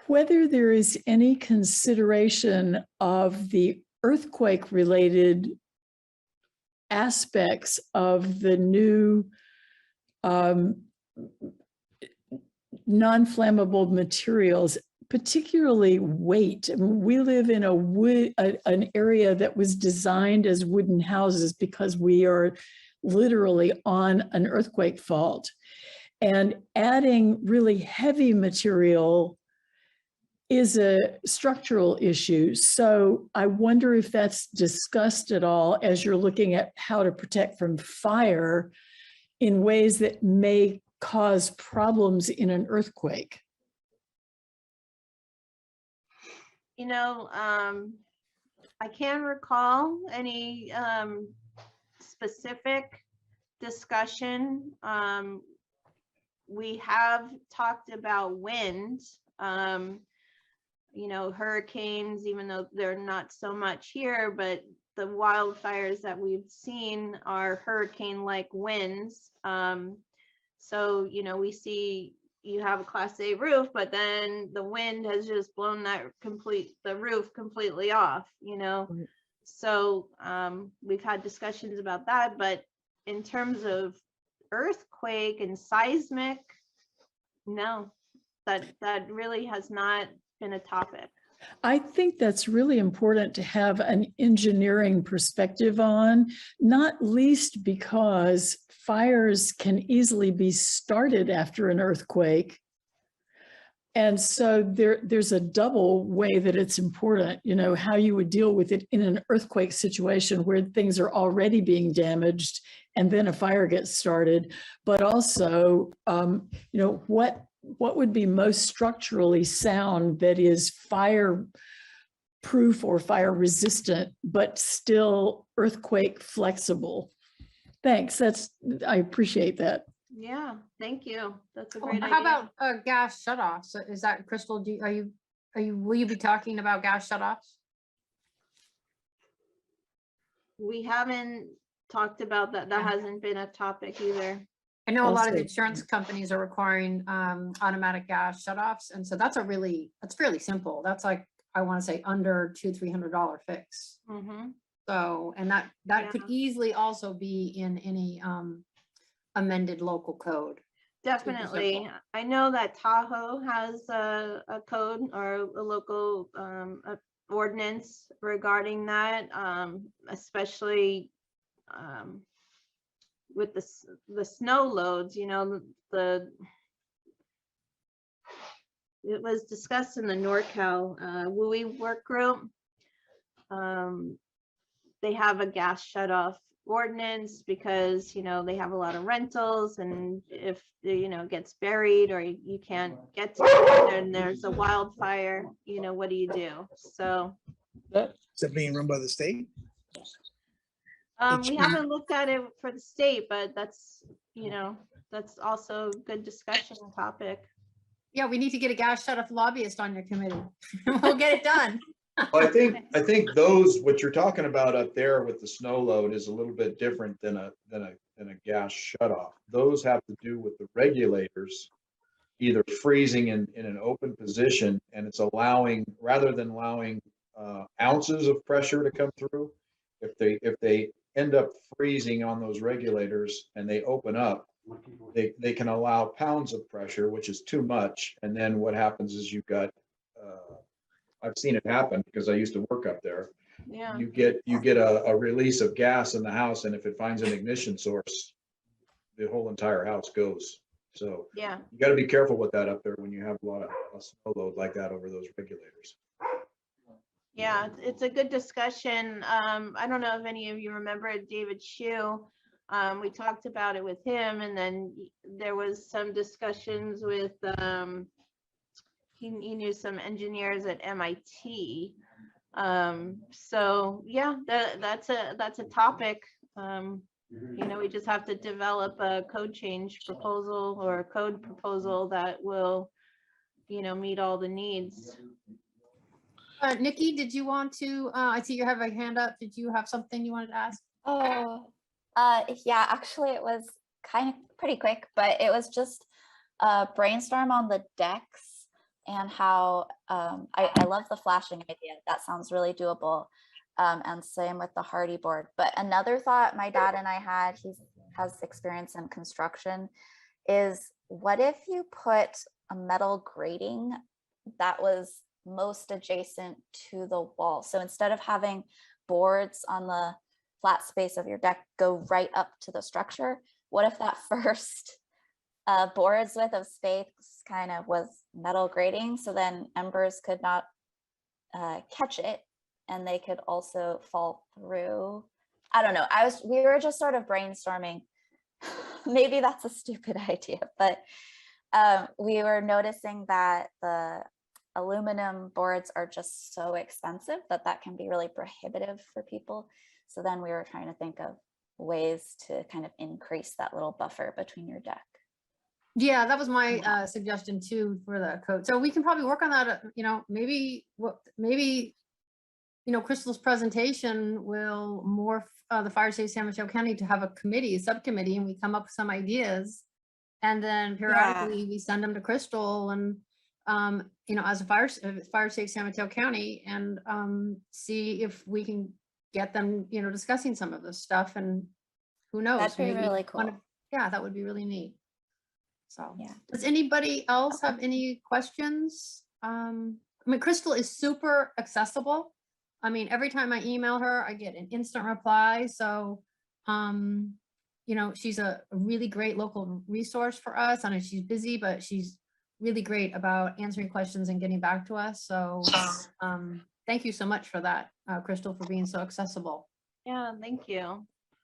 whether there is any consideration of the earthquake-related aspects of the new non-flammable materials, particularly weight. I mean, we live in an area that was designed as wooden houses because we are literally on an earthquake fault. And adding really heavy material is a structural issue. So I wonder if that's discussed at all as you're looking at how to protect from fire in ways that may cause problems in an earthquake. You know, I can't recall any specific discussion. We have talked about wind. You know, hurricanes, even though they're not so much here, but the wildfires that we've seen are hurricane-like winds. So, you know, we see you have a Class A roof, but then the wind has just blown the roof completely off, you know? Right. So we've had discussions about that, but in terms of earthquake and seismic, no, that really has not been a topic. I think that's really important to have an engineering perspective on, not least because fires can easily be started after an earthquake. And so there's a double way that it's important, you know, how you would deal with it in an earthquake situation where things are already being damaged and then a fire gets started, but also, you know, what would be most structurally sound that is fire proof or fire resistant, but still earthquake flexible. Thanks. I appreciate that. Yeah, thank you. That's a great idea. How about gas shutoffs? Is that, Crystal, will you be talking about gas shutoffs? We haven't talked about that. That hasn't been a topic either. I know a lot of Also- insurance companies are requiring automatic gas shutoffs, and so that's fairly simple. That's like, I want to say under $200-300 fix. So, and that could easily also be in any amended local code. Definitely. I know that Tahoe has a code or a local ordinance regarding that, especially with the snow loads. You know, it was discussed in the NorCal WUI work group. They have a gas shutoff ordinance because, you know, they have a lot of rentals, and if, you know, it gets buried or you can't get to it and there's a wildfire, you know, what do you do? So Is that being run by the state? we haven't looked at it for the state, but that's, you know, that's also a good discussion topic. Yeah, we need to get a gas shut off lobbyist on your committee. We'll get it done. Well, I think those, what you're talking about up there with the snow load is a little bit different than a gas shutoff. Those have to do with the regulators either freezing in an open position, and it's allowing, rather than allowing ounces of pressure to come through, if they end up freezing on those regulators and they open up, they can allow pounds of pressure, which is too much. And then what happens is you've got, I've seen it happen because I used to work up there. Yeah. You get a release of gas in the house, and if it finds an ignition source, the whole entire house goes. So Yeah. you got to be careful with that up there when you have a lot of snow load like that over those regulators. Yeah, it's a good discussion. I don't know if any of you remember David Shu. We talked about it with him, and then there was some discussions with, he knew some engineers at MIT. So yeah, that's a topic. You know, we just have to develop a code change proposal or a code proposal that will, you know, meet all the needs. Nikki, did you want to, I see you have a hand up. Did you have something you wanted to ask? Oh, yeah, actually it was kind of pretty quick, but it was just a brainstorm on the decks and how I love the flashing idea. That sounds really doable. And same with the hardy board. But another thought my dad and I had, he has experience in construction, is what if you put a metal grating that was most adjacent to the wall? So instead of having boards on the flat space of your deck go right up to the structure, what if that first board's width of space kind of was metal grating, so then embers could not catch it and they could also fall through? I don't know. We were just sort of brainstorming. Maybe that's a stupid idea, but we were noticing that the aluminum boards are just so expensive that can be really prohibitive for people. So then we were trying to think of ways to kind of increase that little buffer between your deck. Yeah, that was my suggestion too for the code. So we can probably work on that. You know, maybe you know, Crystal's presentation will morph the Fire Safe San Mateo County to have a committee, a subcommittee, and we come up with some ideas, and then periodically we send them to Crystal and you know, as a Fire Safe San Mateo County, and see if we can get them, you know, discussing some of this stuff. And who knows? That'd be really cool. Yeah, that would be really neat. So Yeah. does anybody else have any questions? I mean, Crystal is super accessible. I mean, every time I email her, I get an instant reply. So, you know, she's a really great local resource for us. I know she's busy, but she's really great about answering questions and getting back to us. So thank you so much for that, Crystal, for being so accessible. Yeah, thank you.